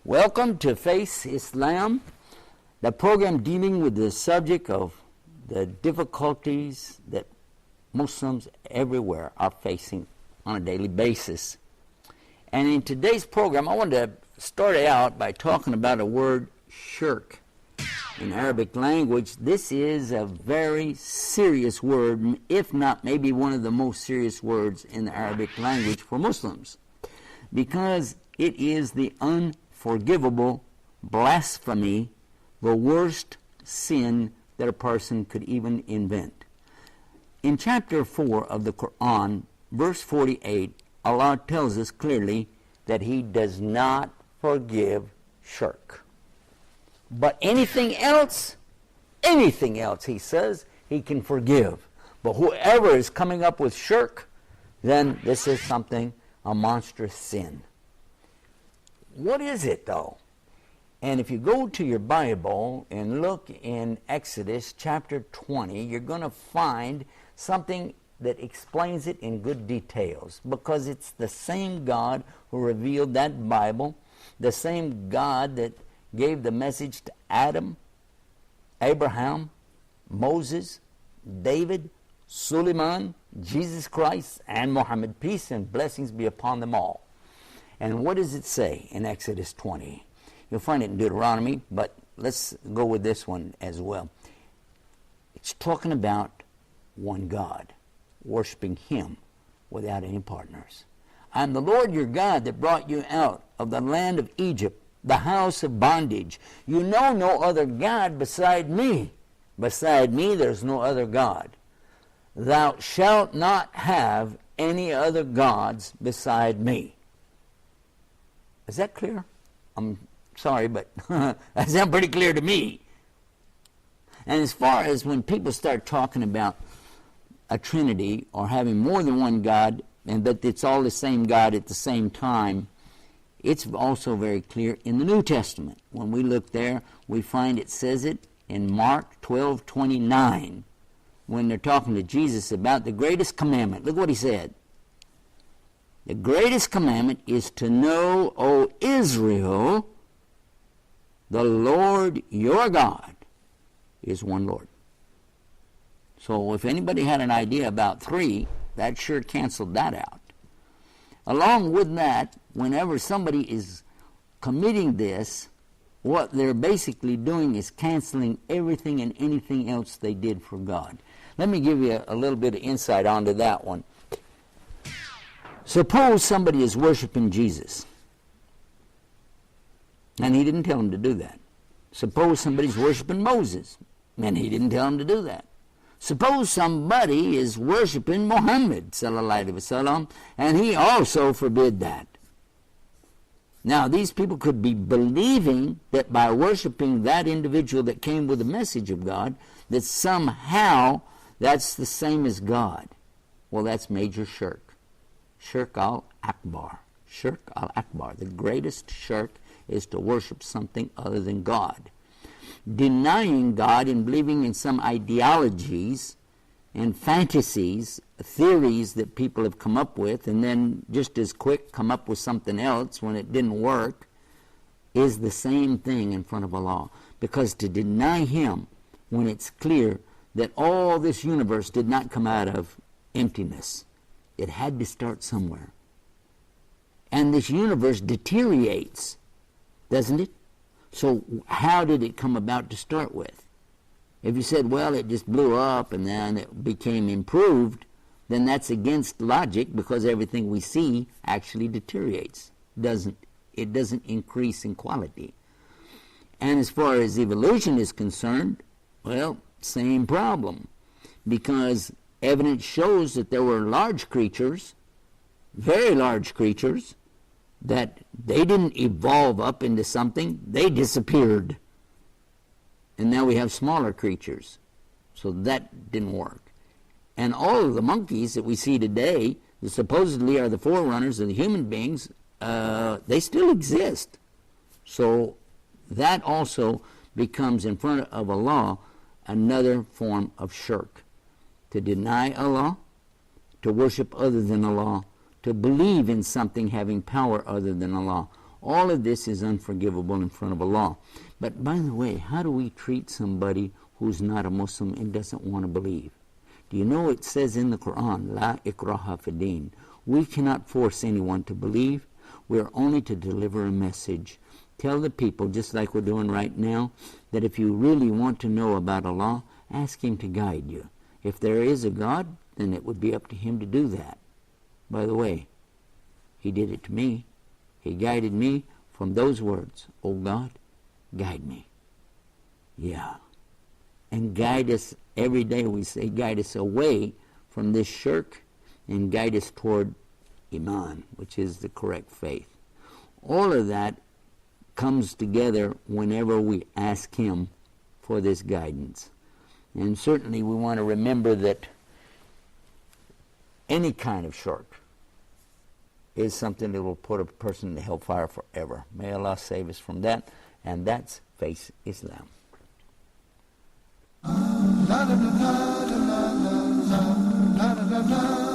Welcome to Face Islam, the program dealing with the subject of the difficulties that Muslims everywhere are facing on a daily basis. And in today's program, I want to start out by talking about a word, shirk. In Arabic language, this is a very serious word, if not maybe one of the most serious words in the Arabic language for Muslims, because it is the unforgivable blasphemy, the worst sin that a person could even invent. In chapter 4 of the Quran, verse 48, Allah tells us clearly that He does not forgive shirk. But anything else, He says, He can forgive. But whoever is coming up with shirk, then this is something, a monstrous sin. What is it, though? And if you go to your Bible and look in Exodus chapter 20, you're going to find something that explains it in good details, because it's the same God who revealed that Bible, the same God that gave the message to Adam, Abraham, Moses, David, Suleiman, Jesus Christ, and Muhammad. Peace and blessings be upon them all. And what does it say in Exodus 20? You'll find it in Deuteronomy, but let's go with this one as well. It's talking about one God, worshiping Him without any partners. I am the Lord your God that brought you out of the land of Egypt, the house of bondage. You know no other God beside me. Beside me there's no other God. Thou shalt not have any other gods beside me. Is that clear? I'm sorry, but that sounds pretty clear to me. And as far as when people start talking about a Trinity or having more than one God, and that it's all the same God at the same time, it's also very clear in the New Testament. When we look there, we find it says it in Mark 12:29, when they're talking to Jesus about the greatest commandment. Look what He said. The greatest commandment is to know, O Israel, the Lord your God is one Lord. So if anybody had an idea about three, that sure canceled that out. Along with that, whenever somebody is committing this, what they're basically doing is canceling everything and anything else they did for God. Let me give you a little bit of insight onto that one. Suppose somebody is worshiping Jesus, and He didn't tell him to do that. Suppose somebody's worshiping Moses, and He didn't tell him to do that. Suppose somebody is worshiping Muhammad sallallahu alaihi wasallam, and He also forbid that. Now, these people could be believing that by worshiping that individual that came with the message of God, that somehow that's the same as God. Well, that's major shirk. Shirk al-Akbar. Shirk al-Akbar. The greatest shirk is to worship something other than God. Denying God and believing in some ideologies and fantasies, theories that people have come up with, and then just as quick come up with something else when it didn't work, is the same thing in front of Allah. Because to deny Him when it's clear that all this universe did not come out of emptiness, it had to start somewhere. And this universe deteriorates, doesn't it? So how did it come about to start with? If you said, well, it just blew up and then it became improved, then that's against logic, because everything we see actually deteriorates. It doesn't increase in quality. And as far as evolution is concerned, well, same problem. Because evidence shows that there were large creatures, very large creatures, that they didn't evolve up into something, they disappeared. And now we have smaller creatures. So that didn't work. And all of the monkeys that we see today, that supposedly are the forerunners of the human beings, they still exist. So that also becomes in front of Allah another form of shirk. To deny Allah, to worship other than Allah, to believe in something having power other than Allah. All of this is unforgivable in front of Allah. But by the way, how do we treat somebody who's not a Muslim and doesn't want to believe? Do you know it says in the Quran, La ikraha fi din. We cannot force anyone to believe. We're only to deliver a message. Tell the people, just like we're doing right now, that if you really want to know about Allah, ask Him to guide you. If there is a God, then it would be up to Him to do that. By the way, He did it to me. He guided me from those words, "Oh God, guide me." Yeah. And guide us every day. We say guide us away from this shirk and guide us toward Iman, which is the correct faith. All of that comes together whenever we ask Him for this guidance. And certainly we want to remember that any kind of shirk is something that will put a person in the hellfire forever. May Allah save us from that. And that's Face Islam. La la la la la la la la la la.